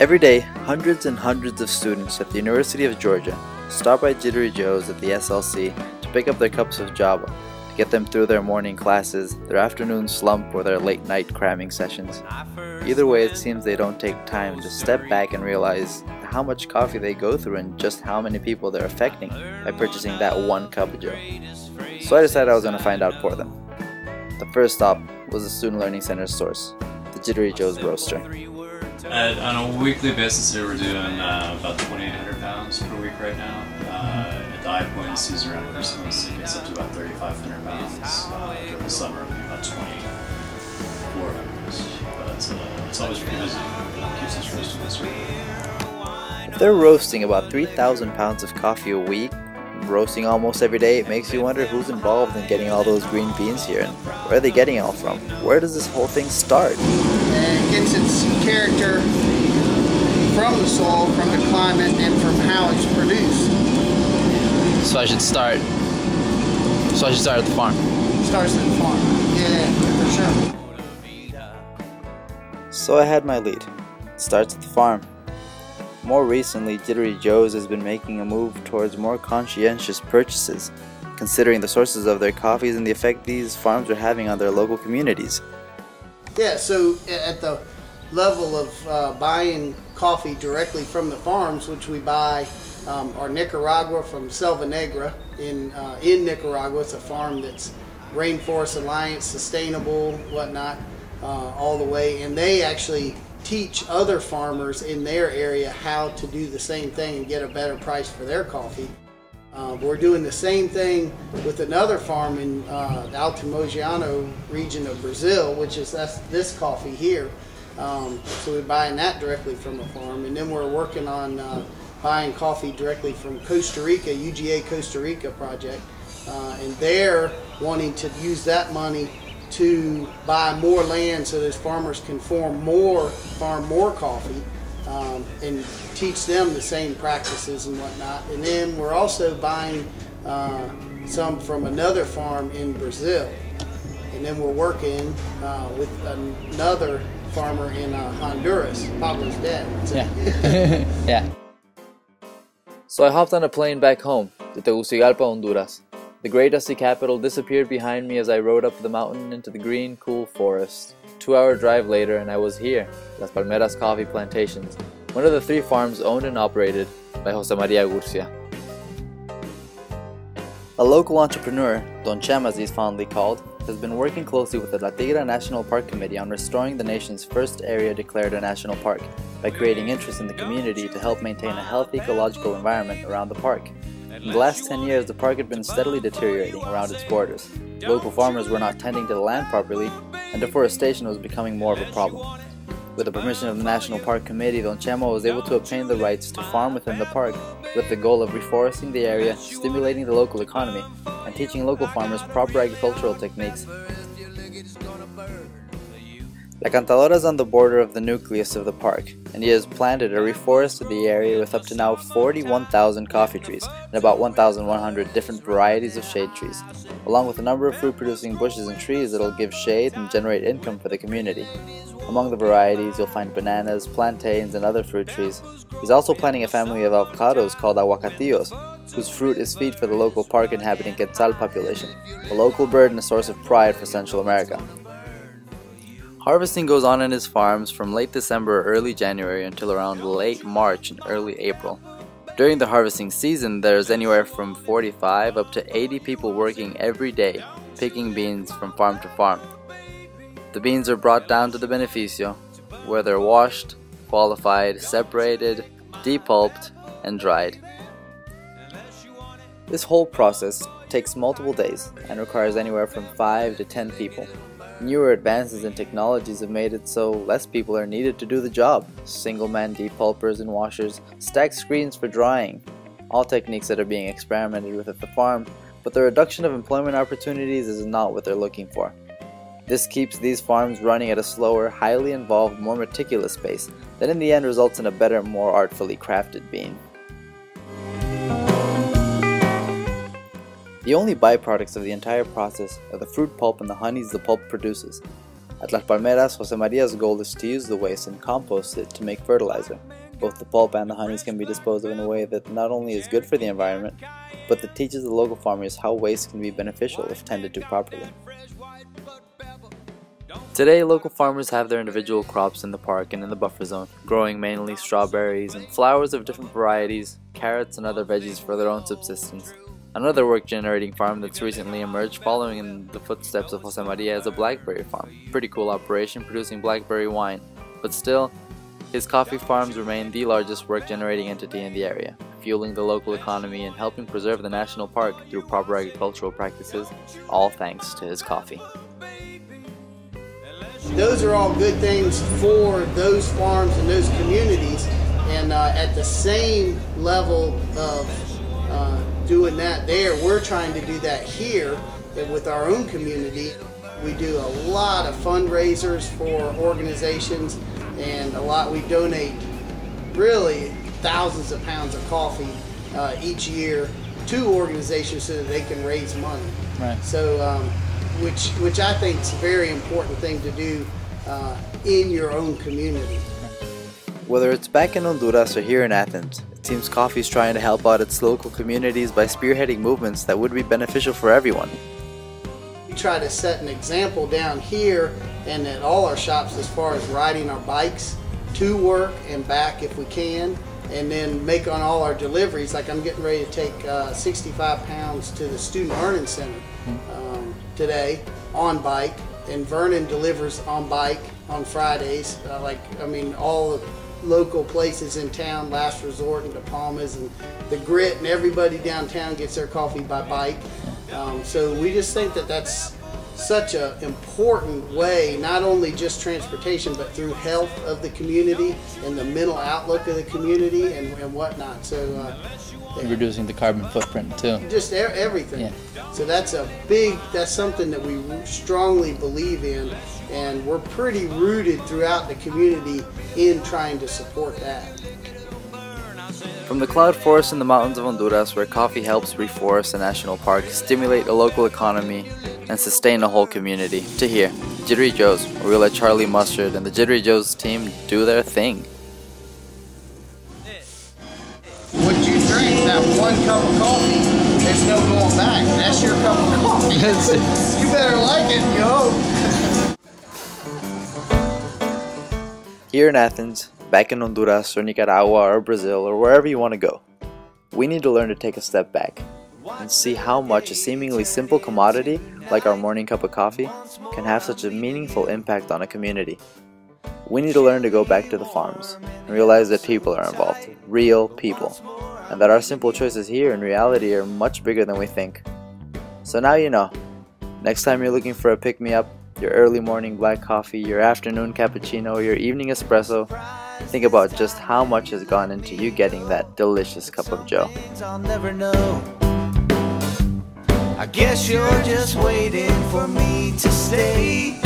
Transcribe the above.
Every day, hundreds and hundreds of students at the University of Georgia stop by Jittery Joes at the SLC to pick up their cups of java, to get them through their morning classes, their afternoon slump, or their late night cramming sessions. Either way, it seems they don't take time to step back and realize how much coffee they go through and just how many people they're affecting by purchasing that one cup of joe. So I decided I was going to find out for them. The first stop was the Student Learning Center's source, the Jittery Joes roaster. On a weekly basis here we're doing about 2,800 pounds per week right now. At the high point in season around Christmas it gets up to about 3,500 pounds. During the summer it'll be about 2,400. But it's always pretty busy. It keeps us roasting this week. If they're roasting about 3,000 pounds of coffee a week, roasting almost every day, it makes you wonder who's involved in getting all those green beans here and where are they getting it all from? Where does this whole thing start? And it gets its character from the soil, from the climate, and from how it's produced. So I should start at the farm. Starts at the farm. Yeah, for sure. So I had my lead. It starts at the farm. More recently, Jittery Joes has been making a move towards more conscientious purchases, considering the sources of their coffees and the effect these farms are having on their local communities. Yeah, so at the level of buying coffee directly from the farms, which we buy our Nicaragua from Selva Negra in Nicaragua. It's a farm that's Rainforest Alliance, sustainable, whatnot, all the way, and they actually teach other farmers in their area how to do the same thing and get a better price for their coffee. We're doing the same thing with another farm in the Alto Mogiano region of Brazil, which is this coffee here. So we're buying that directly from a farm, and then we're working on buying coffee directly from Costa Rica, UGA Costa Rica project, and they're wanting to use that money to buy more land so those farmers can farm more coffee and teach them the same practices and whatnot. And then we're also buying some from another farm in Brazil. And then we're working with another farmer in Honduras, Papa's dad. Yeah. Yeah. So I hopped on a plane back home to Tegucigalpa, Honduras. The gray dusty capital disappeared behind me as I rode up the mountain into the green, cool forest. 2-hour drive later and I was here, Las Palmeras Coffee Plantations, one of the 3 farms owned and operated by Jose Maria Gurcia. A local entrepreneur, Don Chema as he's fondly called, has been working closely with the La Tigra National Park Committee on restoring the nation's first area declared a national park by creating interest in the community to help maintain a healthy ecological environment around the park. In the last 10 years, the park had been steadily deteriorating around its borders. Local farmers were not tending to the land properly, and deforestation was becoming more of a problem. With the permission of the National Park Committee, Don Chema was able to obtain the rights to farm within the park, with the goal of reforesting the area, stimulating the local economy, and teaching local farmers proper agricultural techniques. La Cantadora is on the border of the nucleus of the park, and he has planted or reforested the area with up to now 41,000 coffee trees and about 1,100 different varieties of shade trees, along with a number of fruit-producing bushes and trees that will give shade and generate income for the community. Among the varieties, you'll find bananas, plantains, and other fruit trees. He's also planting a family of avocados called aguacatillos, whose fruit is feed for the local park inhabiting Quetzal population, a local bird and a source of pride for Central America. Harvesting goes on in his farms from late December or early January until around late March and early April. During the harvesting season, there's anywhere from 45 up to 80 people working every day, picking beans from farm to farm. The beans are brought down to the beneficio, where they're washed, qualified, separated, depulped, and dried. This whole process takes multiple days and requires anywhere from 5 to 10 people. Newer advances in technologies have made it so less people are needed to do the job. Single-man depulpers and washers, stacked screens for drying, all techniques that are being experimented with at the farm, but the reduction of employment opportunities is not what they're looking for. This keeps these farms running at a slower, highly involved, more meticulous pace that in the end results in a better, more artfully crafted bean. The only byproducts of the entire process are the fruit pulp and the honeys the pulp produces. At Las Palmeras, Jose Maria's goal is to use the waste and compost it to make fertilizer. Both the pulp and the honeys can be disposed of in a way that not only is good for the environment, but that teaches the local farmers how waste can be beneficial if tended to properly. Today, local farmers have their individual crops in the park and in the buffer zone, growing mainly strawberries and flowers of different varieties, carrots and other veggies for their own subsistence. Another work-generating farm that's recently emerged following in the footsteps of Jose Maria is a blackberry farm. Pretty cool operation producing blackberry wine, but still, his coffee farms remain the largest work-generating entity in the area, fueling the local economy and helping preserve the national park through proper agricultural practices, all thanks to his coffee. Those are all good things for those farms and those communities, and at the same level of doing that there, we're trying to do that here with our own community. We do a lot of fundraisers for organizations, and we donate really thousands of pounds of coffee each year to organizations so that they can raise money. Right. So, which I think is a very important thing to do in your own community. Whether it's back in Honduras or here in Athens, it seems coffee is trying to help out its local communities by spearheading movements that would be beneficial for everyone. We try to set an example down here and at all our shops as far as riding our bikes to work and back if we can, and then make on all our deliveries. Like I'm getting ready to take 65 pounds to the Student Learning Center today on bike, and Vernon delivers on bike on Fridays. All the local places in town, Last Resort and De Palmas and the Grit, and everybody downtown gets their coffee by bike. So we just think that that's such an important way, not only just transportation, but through health of the community and the mental outlook of the community and whatnot. So Reducing the carbon footprint too. Just everything. Yeah. So that's something that we strongly believe in, and we're pretty rooted throughout the community in trying to support that. From the cloud forest in the mountains of Honduras, where coffee helps reforest a national park, stimulate a local economy, and sustain a whole community, to here, Jittery Joes, where we let Charlie Mustard and the Jittery Joes team do their thing. What you drink, that one cup of coffee, there's no going back. That's your cup of coffee. You better like it, yo. Here in Athens, back in Honduras or Nicaragua or Brazil or wherever you want to go, we need to learn to take a step back and see how much a seemingly simple commodity like our morning cup of coffee can have such a meaningful impact on a community. We need to learn to go back to the farms and realize that people are involved, real people, and that our simple choices here in reality are much bigger than we think. So now you know. Next time you're looking for a pick-me-up, your early morning black coffee, your afternoon cappuccino, or your evening espresso, think about just how much has gone into you getting that delicious cup of joe. I'll never know. I guess you're just waiting for me to stay.